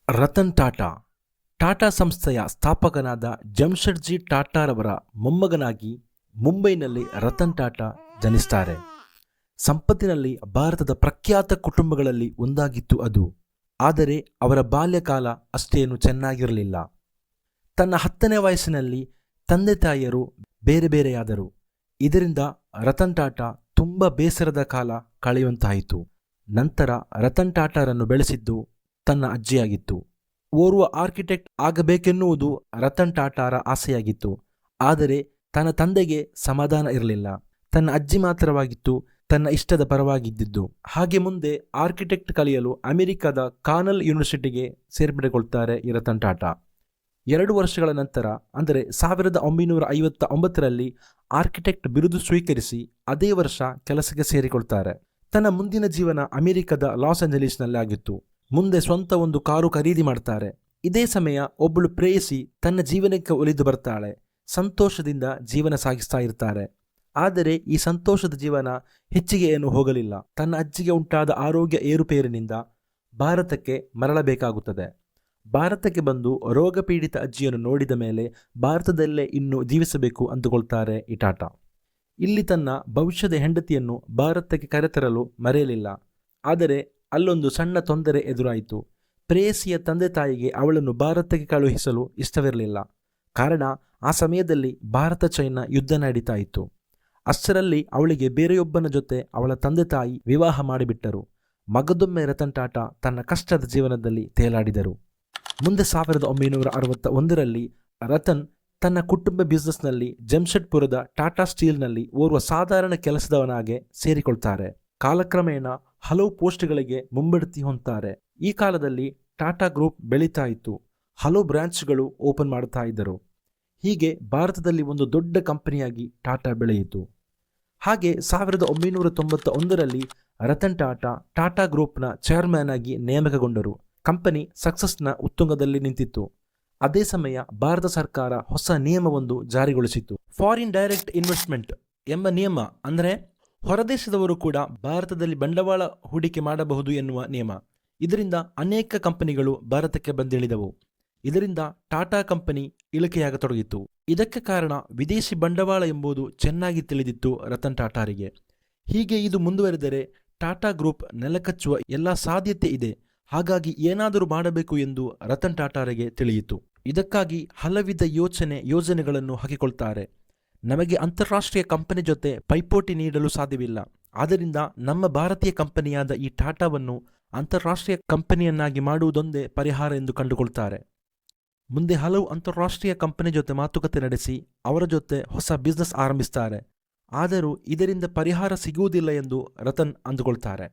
ರತನ್ ಟಾಟಾ ಟಾಟಾ ಸಂಸ್ಥೆಯ ಸ್ಥಾಪಕನಾದ ಜಮ್ಶೆಡ್ಜಿ ಟಾಟಾರವರ ಮೊಮ್ಮಗನಾಗಿ ಮುಂಬೈನಲ್ಲಿ ರತನ್ ಟಾಟಾ ಜನಿಸ್ತಾರೆ. ಸಂಪತ್ತಿನಲ್ಲಿ ಭಾರತದ ಪ್ರಖ್ಯಾತ ಕುಟುಂಬಗಳಲ್ಲಿ ಒಂದಾಗಿತ್ತು ಅದು. ಆದರೆ ಅವರ ಬಾಲ್ಯಕಾಲ ಅಷ್ಟೇನು ಚೆನ್ನಾಗಿರಲಿಲ್ಲ. ತನ್ನ 10ನೇ ವಯಸ್ಸಿನಲ್ಲಿ ತಂದೆ ತಾಯಿಯರು ಬೇರೆ ಬೇರೆಯಾದರು. ಇದರಿಂದ ರತನ್ ಟಾಟಾ ತುಂಬ ಬೇಸರದ ಕಾಲ ಕಳೆಯುವಂತಾಯಿತು. ನಂತರ ರತನ್ ಟಾಟಾರನ್ನು ಬೆಳೆಸಿದ್ದು ತನ್ನ ಅಜ್ಜಿಯಾಗಿತ್ತು. ಓರ್ವ ಆರ್ಕಿಟೆಕ್ಟ್ ಆಗಬೇಕೆನ್ನುವುದು ರತನ್ ಟಾಟಾರ ಆಸೆಯಾಗಿತ್ತು. ಆದರೆ ತನ್ನ ತಂದೆಗೆ ಸಮಾಧಾನ ಇರಲಿಲ್ಲ. ತನ್ನ ಅಜ್ಜಿ ಮಾತ್ರವಾಗಿತ್ತು ತನ್ನ ಇಷ್ಟದ ಪರವಾಗಿದ್ದಿದ್ದು. ಹಾಗೆ ಮುಂದೆ ಆರ್ಕಿಟೆಕ್ಟ್ ಕಲಿಯಲು ಅಮೆರಿಕದ ಕಾರ್ನೆಲ್ ಯೂನಿವರ್ಸಿಟಿಗೆ ಸೇರ್ಪಡೆಗೊಳ್ತಾರೆ ಈ ರತನ್ ಟಾಟಾ. 2 ವರ್ಷಗಳ ನಂತರ ಅಂದರೆ 1959ರಲ್ಲಿ ಆರ್ಕಿಟೆಕ್ಟ್ ಬಿರುದು ಸ್ವೀಕರಿಸಿ ಅದೇ ವರ್ಷ ಕೆಲಸಕ್ಕೆ ಸೇರಿಕೊಳ್ತಾರೆ. ತನ್ನ ಮುಂದಿನ ಜೀವನ ಅಮೆರಿಕದ ಲಾಸ್ ಏಂಜಲೀಸ್ನಲ್ಲಿ ಆಗಿತ್ತು. ಮುಂದೆ ಸ್ವಂತ ಒಂದು ಕಾರು ಖರೀದಿ ಮಾಡ್ತಾರೆ. ಇದೇ ಸಮಯ ಒಬ್ಬಳು ಪ್ರೇಯಸಿ ತನ್ನ ಜೀವನಕ್ಕೆ ಒಲಿದು ಬರ್ತಾಳೆ. ಸಂತೋಷದಿಂದ ಜೀವನ ಸಾಗಿಸ್ತಾ ಇರ್ತಾರೆ. ಆದರೆ ಈ ಸಂತೋಷದ ಜೀವನ ಹೆಚ್ಚಿಗೆ ಏನು ಹೋಗಲಿಲ್ಲ. ತನ್ನ ಅಜ್ಜಿಗೆ ಉಂಟಾದ ಆರೋಗ್ಯ ಏರುಪೇರಿನಿಂದ ಭಾರತಕ್ಕೆ ಮರಳಬೇಕಾಗುತ್ತದೆ. ಭಾರತಕ್ಕೆ ಬಂದು ರೋಗ ಪೀಡಿತ ಅಜ್ಜಿಯನ್ನು ನೋಡಿದ ಮೇಲೆ ಭಾರತದಲ್ಲೇ ಇನ್ನು ಜೀವಿಸಬೇಕು ಅಂದುಕೊಳ್ತಾರೆ ಈ ಟಾಟಾ. ಇಲ್ಲಿ ತನ್ನ ಭವಿಷ್ಯದ ಹೆಂಡತಿಯನ್ನು ಭಾರತಕ್ಕೆ ಕರೆತರಲು ಮರೆಯಲಿಲ್ಲ. ಆದರೆ ಅಲ್ಲೊಂದು ಸಣ್ಣ ತೊಂದರೆ ಎದುರಾಯಿತು. ಪ್ರೇಯಸಿಯ ತಂದೆ ತಾಯಿಗೆ ಅವಳನ್ನು ಭಾರತಕ್ಕೆ ಕಳುಹಿಸಲು ಇಷ್ಟವಿರಲಿಲ್ಲ. ಕಾರಣ ಆ ಸಮಯದಲ್ಲಿ ಭಾರತ ಚೈನಾ ಯುದ್ಧ ನಡೀತಾ ಇತ್ತು. ಅಷ್ಟರಲ್ಲಿ ಅವಳಿಗೆ ಬೇರೆಯೊಬ್ಬನ ಜೊತೆ ಅವಳ ತಂದೆ ತಾಯಿ ವಿವಾಹ ಮಾಡಿಬಿಟ್ಟರು. ಮಗದೊಮ್ಮೆ ರತನ್ ಟಾಟಾ ತನ್ನ ಕಷ್ಟದ ಜೀವನದಲ್ಲಿ ತೇಲಾಡಿದರು. ಮುಂದೆ 1961ರಲ್ಲಿ ರತನ್ ತನ್ನ ಕುಟುಂಬ ಬಿಸ್ನೆಸ್ನಲ್ಲಿ ಜಮ್ಶೆಡ್ಪುರದ ಟಾಟಾ ಸ್ಟೀಲ್ನಲ್ಲಿ ಓರ್ವ ಸಾಧಾರಣ ಕೆಲಸದವನಾಗೆ ಸೇರಿಕೊಳ್ತಾರೆ. ಕಾಲಕ್ರಮೇಣ ಹಲವು ಪೋಸ್ಟ್ಗಳಿಗೆ ಮುಂಬಡ್ತಿ ಹೊಂದ್ತಾರೆ. ಈ ಕಾಲದಲ್ಲಿ ಟಾಟಾ ಗ್ರೂಪ್ ಬೆಳೀತಾ ಇತ್ತು. ಹಲವು ಬ್ರಾಂಚ್ಗಳು ಓಪನ್ ಮಾಡ್ತಾ ಇದ್ದರು. ಹೀಗೆ ಭಾರತದಲ್ಲಿ ಒಂದು ದೊಡ್ಡ ಕಂಪನಿಯಾಗಿ ಟಾಟಾ ಬೆಳೆಯಿತು. ಹಾಗೆ 1991ರಲ್ಲಿ ರತನ್ ಟಾಟಾ ಟಾಟಾ ಗ್ರೂಪ್ನ ಚೇರ್ಮನ್ ಆಗಿ ನೇಮಕಗೊಂಡರು. ಕಂಪನಿ ಸಕ್ಸಸ್ನ ಉತ್ತುಂಗದಲ್ಲಿ ನಿಂತಿತ್ತು. ಅದೇ ಸಮಯ ಭಾರತ ಸರ್ಕಾರ ಹೊಸ ನಿಯಮವೊಂದು ಜಾರಿಗೊಳಿಸಿತು. ಫಾರಿನ್ ಡೈರೆಕ್ಟ್ ಇನ್ವೆಸ್ಟ್ಮೆಂಟ್ ಎಂಬ ನಿಯಮ. ಅಂದರೆ ಹೊರದೇಶದವರು ಕೂಡ ಭಾರತದಲ್ಲಿ ಬಂಡವಾಳ ಹೂಡಿಕೆ ಮಾಡಬಹುದು ಎನ್ನುವ ನಿಯಮ. ಇದರಿಂದ ಅನೇಕ ಕಂಪನಿಗಳು ಭಾರತಕ್ಕೆ ಬಂದಿಳಿದವು. ಇದರಿಂದ ಟಾಟಾ ಕಂಪನಿ ಇಳಿಕೆಯಾಗತೊಡಗಿತು. ಇದಕ್ಕೆ ಕಾರಣ ವಿದೇಶಿ ಬಂಡವಾಳ ಎಂಬುದು ಚೆನ್ನಾಗಿ ತಿಳಿದಿತ್ತು ರತನ್ ಟಾಟಾರಿಗೆ. ಹೀಗೆ ಇದು ಮುಂದುವರೆದರೆ ಟಾಟಾ ಗ್ರೂಪ್ ನೆಲಕಚ್ಚುವ ಎಲ್ಲ ಸಾಧ್ಯತೆ ಇದೆ. ಹಾಗಾಗಿ ಏನಾದರೂ ಮಾಡಬೇಕು ಎಂದು ರತನ್ ಟಾಟಾರಿಗೆ ತಿಳಿಯಿತು. ಇದಕ್ಕಾಗಿ ಹಲವಿಧ ಯೋಜನೆಗಳನ್ನು ಹಾಕಿಕೊಳ್ತಾರೆ. ನಮಗೆ ಅಂತಾರಾಷ್ಟ್ರೀಯ ಕಂಪನಿ ಜೊತೆ ಪೈಪೋಟಿ ನೀಡಲು ಸಾಧ್ಯವಿಲ್ಲ. ಆದ್ದರಿಂದ ನಮ್ಮ ಭಾರತೀಯ ಕಂಪನಿಯಾದ ಈ ಟಾಟಾವನ್ನು ಅಂತಾರಾಷ್ಟ್ರೀಯ ಕಂಪನಿಯನ್ನಾಗಿ ಮಾಡುವುದೊಂದೇ ಪರಿಹಾರ ಎಂದು ಕಂಡುಕೊಳ್ತಾರೆ. ಮುಂದೆ ಹಲವು ಅಂತಾರಾಷ್ಟ್ರೀಯ ಕಂಪನಿ ಜೊತೆ ಮಾತುಕತೆ ನಡೆಸಿ ಅವರ ಜೊತೆ ಹೊಸ ಬಿಸ್ನೆಸ್ ಆರಂಭಿಸ್ತಾರೆ. ಆದರೂ ಇದರಿಂದ ಪರಿಹಾರ ಸಿಗುವುದಿಲ್ಲ ಎಂದು ರತನ್ ಅಂದುಕೊಳ್ತಾರೆ.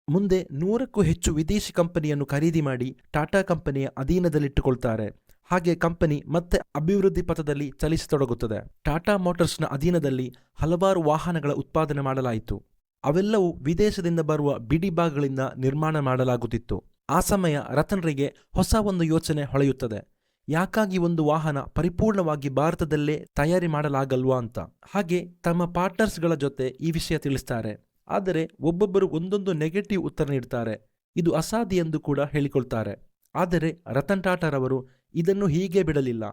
ಮುಂದೆ 100ಕ್ಕೂ ಹೆಚ್ಚು ವಿದೇಶಿ ಕಂಪನಿಯನ್ನು ಖರೀದಿ ಮಾಡಿ ಟಾಟಾ ಕಂಪನಿಯ ಅಧೀನದಲ್ಲಿಟ್ಟುಕೊಳ್ತಾರೆ. ಹಾಗೆ ಕಂಪನಿ ಮತ್ತೆ ಅಭಿವೃದ್ಧಿ ಪಥದಲ್ಲಿ ಚಲಿಸತೊಡಗುತ್ತದೆ. ಟಾಟಾ ಮೋಟಾರ್ಸ್ನ ಅಧೀನದಲ್ಲಿ ಹಲವಾರು ವಾಹನಗಳ ಉತ್ಪಾದನೆ ಮಾಡಲಾಯಿತು. ಅವೆಲ್ಲವೂ ವಿದೇಶದಿಂದ ಬರುವ ಬಿಡಿ ಭಾಗಗಳಿಂದ ನಿರ್ಮಾಣ ಮಾಡಲಾಗುತ್ತಿತ್ತು. ಆ ಸಮಯ ರತನ್ರಿಗೆ ಹೊಸ ಒಂದು ಯೋಚನೆ ಹೊಳೆಯುತ್ತದೆ. ಯಾಕಾಗಿ ಒಂದು ವಾಹನ ಪರಿಪೂರ್ಣವಾಗಿ ಭಾರತದಲ್ಲೇ ತಯಾರಿ ಮಾಡಲಾಗಲ್ವಾ ಅಂತ. ಹಾಗೆ ತಮ್ಮ ಪಾರ್ಟ್ನರ್ಸ್ಗಳ ಜೊತೆ ಈ ವಿಷಯ ತಿಳಿಸ್ತಾರೆ. ಆದರೆ ಒಬ್ಬೊಬ್ಬರು ಒಂದೊಂದು ನೆಗೆಟಿವ್ ಉತ್ತರ ನೀಡ್ತಾರೆ. ಇದು ಅಸಾಧ್ಯ ಎಂದು ಕೂಡ ಹೇಳಿಕೊಳ್ತಾರೆ. ಆದರೆ ರತನ್ ಟಾಟಾರವರು ಇದನ್ನು ಹೀಗೆ ಬಿಡಲಿಲ್ಲ.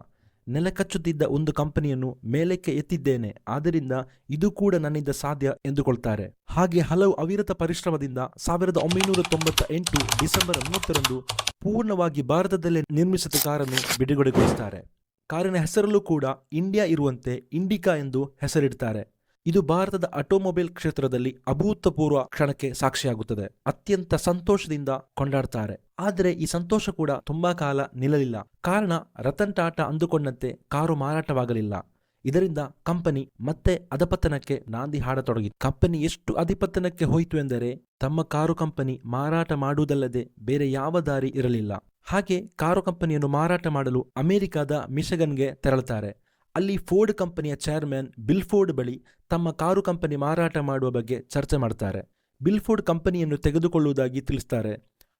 ನೆಲಕಚ್ಚುತ್ತಿದ್ದ ಒಂದು ಕಂಪನಿಯನ್ನು ಮೇಲಕ್ಕೆ ಎತ್ತಿದ್ದೇನೆ, ಆದ್ದರಿಂದ ಇದು ಕೂಡ ನನ್ನಿಂದ ಸಾಧ್ಯ ಎಂದುಕೊಳ್ತಾರೆ. ಹಾಗೆ ಹಲವು ಅವಿರತ ಪರಿಶ್ರಮದಿಂದ 1998 ಡಿಸೆಂಬರ್ 30ರಂದು ಪೂರ್ಣವಾಗಿ ಭಾರತದಲ್ಲೇ ನಿರ್ಮಿಸಿದ ಕಾರನ್ನು ಬಿಡುಗಡೆಗೊಳಿಸುತ್ತಾರೆ. ಕಾರಿನ ಹೆಸರಲ್ಲೂ ಕೂಡ ಇಂಡಿಯಾ ಇರುವಂತೆ ಇಂಡಿಕಾ ಎಂದು ಹೆಸರಿಡ್ತಾರೆ. ಇದು ಭಾರತದ ಆಟೋಮೊಬೈಲ್ ಕ್ಷೇತ್ರದಲ್ಲಿ ಅಭೂತಪೂರ್ವ ಕ್ಷಣಕ್ಕೆ ಸಾಕ್ಷಿಯಾಗುತ್ತದೆ. ಅತ್ಯಂತ ಸಂತೋಷದಿಂದ ಕೊಂಡಾಡ್ತಾರೆ. ಆದರೆ ಈ ಸಂತೋಷ ಕೂಡ ತುಂಬಾ ಕಾಲ ನಿಲ್ಲಲಿಲ್ಲ. ಕಾರಣ ರತನ್ ಟಾಟಾ ಅಂದುಕೊಂಡಂತೆ ಕಾರು ಮಾರಾಟವಾಗಲಿಲ್ಲ. ಇದರಿಂದ ಕಂಪನಿ ಮತ್ತೆ ಅಧಪತನಕ್ಕೆ ನಾಂದಿ ಹಾಡತೊಡಗಿತು. ಕಂಪನಿ ಎಷ್ಟು ಅಧಪತನಕ್ಕೆ ಹೋಯಿತು ಎಂದರೆ ತಮ್ಮ ಕಾರು ಕಂಪನಿ ಮಾರಾಟ ಮಾಡುವುದಲ್ಲದೆ ಬೇರೆ ಯಾವ ದಾರಿ ಇರಲಿಲ್ಲ. ಹಾಗೆ ಕಾರು ಕಂಪನಿಯನ್ನು ಮಾರಾಟ ಮಾಡಲು ಅಮೆರಿಕದ ಮಿಶಿಗನ್ಗೆ ತೆರಳುತ್ತಾರೆ. ಅಲ್ಲಿ ಫೋರ್ಡ್ ಕಂಪನಿಯ ಚೇರ್ಮನ್ ಬಿಲ್ ಫೋರ್ಡ್ ಬಳಿ ತಮ್ಮ ಕಾರು ಕಂಪನಿ ಮಾರಾಟ ಮಾಡುವ ಬಗ್ಗೆ ಚರ್ಚೆ ಮಾಡ್ತಾರೆ. ಬಿಲ್ ಫೋರ್ಡ್ ಕಂಪನಿಯನ್ನು ತೆಗೆದುಕೊಳ್ಳುವುದಾಗಿ ತಿಳಿಸ್ತಾರೆ.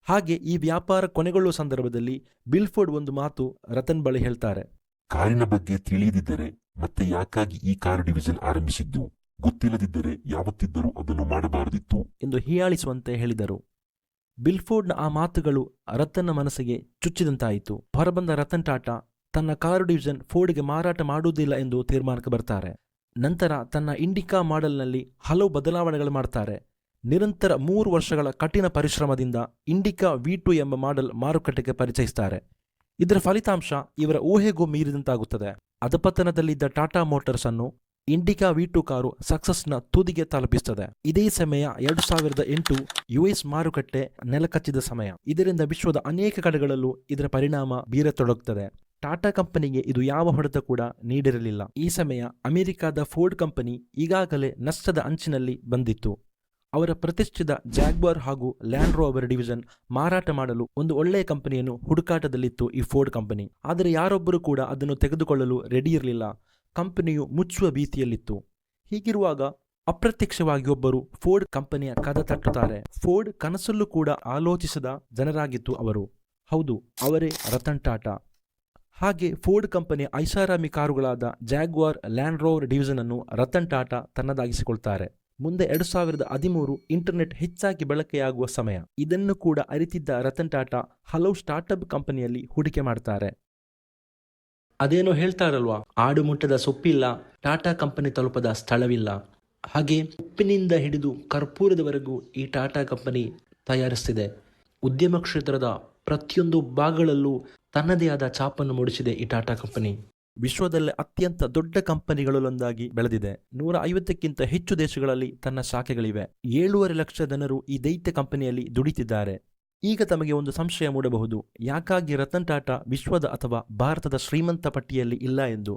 ಹಾಗೆ ಈ ವ್ಯಾಪಾರ ಕೊನೆಗೊಳ್ಳುವ ಸಂದರ್ಭದಲ್ಲಿ ಬಿಲ್ ಫೋರ್ಡ್ ಒಂದು ಮಾತು ರತನ್ ಬಳಿ ಹೇಳ್ತಾರೆ. ಕಾರಿನ ಬಗ್ಗೆ ತಿಳಿಯದಿದ್ದರೆ ಮತ್ತೆ ಯಾಕಾಗಿ ಈ ಕಾರು ಡಿವಿಷನ್ ಆರಂಭಿಸಿದ್ದು? ಗೊತ್ತಿಲ್ಲದಿದ್ದರೆ ಯಾವತ್ತಿದ್ದರೂ ಅದನ್ನು ಮಾಡಬಾರದಿತ್ತು ಎಂದು ಹೀಯಾಳಿಸುವಂತೆ ಹೇಳಿದರು. ಬಿಲ್ಫೋರ್ಡ್ನ ಆ ಮಾತುಗಳು ರತನ್ನ ಮನಸ್ಸಿಗೆ ಚುಚ್ಚಿದಂತಾಯಿತು. ಹೊರಬಂದ ರತನ್ ಟಾಟಾ ತನ್ನ ಕಾರು ಡಿವಿಷನ್ ಫೋರ್ಡ್ಗೆ ಮಾರಾಟ ಮಾಡುವುದಿಲ್ಲ ಎಂದು ತೀರ್ಮಾನಕ್ಕೆ ಬರ್ತಾರೆ. ನಂತರ ತನ್ನ ಇಂಡಿಕಾ ಮಾಡೆಲ್ನಲ್ಲಿ ಹಲವು ಬದಲಾವಣೆಗಳು ಮಾಡ್ತಾರೆ. ನಿರಂತರ 3 ವರ್ಷಗಳ ಕಠಿಣ ಪರಿಶ್ರಮದಿಂದ ಇಂಡಿಕಾ V2 ಎಂಬ ಮಾಡೆಲ್ ಮಾರುಕಟ್ಟೆಗೆ ಪರಿಚಯಿಸ್ತಾರೆ. ಇದರ ಫಲಿತಾಂಶ ಇವರ ಊಹೆಗೂ ಮೀರಿದಂತಾಗುತ್ತದೆ. ಅಧಪತನದಲ್ಲಿದ್ದ ಟಾಟಾ ಮೋಟಾರ್ಸ್ ಅನ್ನು ಇಂಡಿಕಾ V2 ಕಾರು ಸಕ್ಸಸ್ನ ತುದಿಗೆ ತಲುಪಿಸುತ್ತದೆ. ಇದೇ ಸಮಯ 2008 US ಮಾರುಕಟ್ಟೆ ನೆಲಕಚ್ಚಿದ ಸಮಯ. ಇದರಿಂದ ವಿಶ್ವದ ಅನೇಕ ಕಡೆಗಳಲ್ಲೂ ಇದರ ಪರಿಣಾಮ ಬೀರತೊಡಗುತ್ತದೆ. ಟಾಟಾ ಕಂಪನಿಗೆ ಇದು ಯಾವ ಹೊಡೆತ ಕೂಡ ನೀಡಿರಲಿಲ್ಲ. ಈ ಸಮಯ ಅಮೆರಿಕಾದ ಫೋರ್ಡ್ ಕಂಪನಿ ಈಗಾಗಲೇ ನಷ್ಟದ ಅಂಚಿನಲ್ಲಿ ಬಂದಿತ್ತು. ಅವರ ಪ್ರತಿಷ್ಠಿತ ಜಾಗ್ವಾರ್ ಹಾಗೂ ಲ್ಯಾಂಡ್ ರೋವರ್ ಡಿವಿಷನ್ ಮಾರಾಟ ಮಾಡಲು ಒಂದು ಒಳ್ಳೆಯ ಕಂಪನಿಯನ್ನು ಹುಡುಕಾಟದಲ್ಲಿತ್ತು ಈ ಫೋರ್ಡ್ ಕಂಪನಿ. ಆದರೆ ಯಾರೊಬ್ಬರೂ ಕೂಡ ಅದನ್ನು ತೆಗೆದುಕೊಳ್ಳಲು ರೆಡಿ ಇರಲಿಲ್ಲ. ಕಂಪನಿಯು ಮುಚ್ಚುವ ಭೀತಿಯಲ್ಲಿತ್ತು. ಹೀಗಿರುವಾಗ ಅಪ್ರತ್ಯಕ್ಷವಾಗಿ ಒಬ್ಬರು ಫೋರ್ಡ್ ಕಂಪನಿಯ ಕದ ತಟ್ಟುತ್ತಾರೆ. ಫೋರ್ಡ್ ಕನಸಲ್ಲೂ ಕೂಡ ಆಲೋಚಿಸದ ಜನರಾಗಿತ್ತು ಅವರು. ಹೌದು, ಅವರೇ ರತನ್ ಟಾಟಾ. ಹಾಗೆ ಫೋರ್ಡ್ ಕಂಪನಿಯ ಐಷಾರಾಮಿ ಕಾರುಗಳಾದ ಜಾಗ್ವಾರ್, ಲ್ಯಾಂಡ್ ರೋವರ್ ಡಿವಿಷನ್ ಅನ್ನು ರತನ್ ಟಾಟಾ ತನ್ನದಾಗಿಸಿಕೊಳ್ತಾರೆ. ಮುಂದೆ 2013 ಇಂಟರ್ನೆಟ್ ಹೆಚ್ಚಾಗಿ ಬಳಕೆಯಾಗುವ ಸಮಯ. ಇದನ್ನು ಕೂಡ ಅರಿತಿದ್ದ ರತನ್ ಟಾಟಾ ಹಲವು ಸ್ಟಾರ್ಟ್ಅಪ್ ಕಂಪನಿಯಲ್ಲಿ ಹೂಡಿಕೆ ಮಾಡ್ತಾರೆ. ಅದೇನೋ ಹೇಳ್ತಾರಲ್ವಾ, ಆಡು ಮುಟ್ಟದ ಸೊಪ್ಪಿಲ್ಲ, ಟಾಟಾ ಕಂಪನಿ ತಲುಪದ ಸ್ಥಳವಿಲ್ಲ. ಹಾಗೆ ಉಪ್ಪಿನಿಂದ ಹಿಡಿದು ಕರ್ಪೂರದವರೆಗೂ ಈ ಟಾಟಾ ಕಂಪನಿ ತಯಾರಿಸ್ತಿದೆ. ಉದ್ಯಮ ಕ್ಷೇತ್ರದ ಪ್ರತಿಯೊಂದು ಭಾಗಗಳಲ್ಲೂ ತನ್ನದೇ ಆದ ಛಾಪನ್ನು ಮೂಡಿಸಿದೆ ಈ ಟಾಟಾ ಕಂಪನಿ. ವಿಶ್ವದಲ್ಲೇ ಅತ್ಯಂತ ದೊಡ್ಡ ಕಂಪನಿಗಳಲ್ಲೊಂದಾಗಿ ಬೆಳೆದಿದೆ. 150ಕ್ಕಿಂತ ಹೆಚ್ಚು ದೇಶಗಳಲ್ಲಿ ತನ್ನ ಶಾಖೆಗಳಿವೆ. 7.5 ಲಕ್ಷ ಜನರು ಈ ದೈತ್ಯ ಕಂಪನಿಯಲ್ಲಿ ದುಡಿತಿದ್ದಾರೆ. ಈಗ ತಮಗೆ ಒಂದು ಸಂಶಯ ಮೂಡಬಹುದು, ಯಾಕಾಗಿ ರತನ್ ಟಾಟಾ ವಿಶ್ವದ ಅಥವಾ ಭಾರತದ ಶ್ರೀಮಂತ ಪಟ್ಟಿಯಲ್ಲಿ ಇಲ್ಲ ಎಂದು.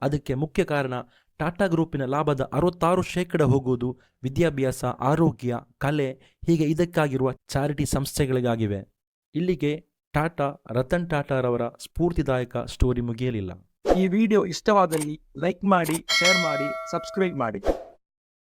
ಅದಕ್ಕೆ ಮುಖ್ಯ ಕಾರಣ ಟಾಟಾ ಗ್ರೂಪಿನ ಲಾಭದ 66% ಹೋಗುವುದು ವಿದ್ಯಾಭ್ಯಾಸ, ಆರೋಗ್ಯ, ಕಲೆ, ಹೀಗೆ ಇದಕ್ಕಾಗಿರುವ ಚಾರಿಟಿ ಸಂಸ್ಥೆಗಳಿಗಾಗಿವೆ. ಇಲ್ಲಿಗೆ ರತನ್ ಟಾಟಾರವರ ಸ್ಫೂರ್ತಿದಾಯಕ ಸ್ಟೋರಿ ಮುಗಿಯಲಿಲ್ಲ. ಈ ವಿಡಿಯೋ ಇಷ್ಟವಾದಲ್ಲಿ ಲೈಕ್ ಮಾಡಿ, ಶೇರ್ ಮಾಡಿ, ಸಬ್ಸ್ಕ್ರೈಬ್ ಮಾಡಿ.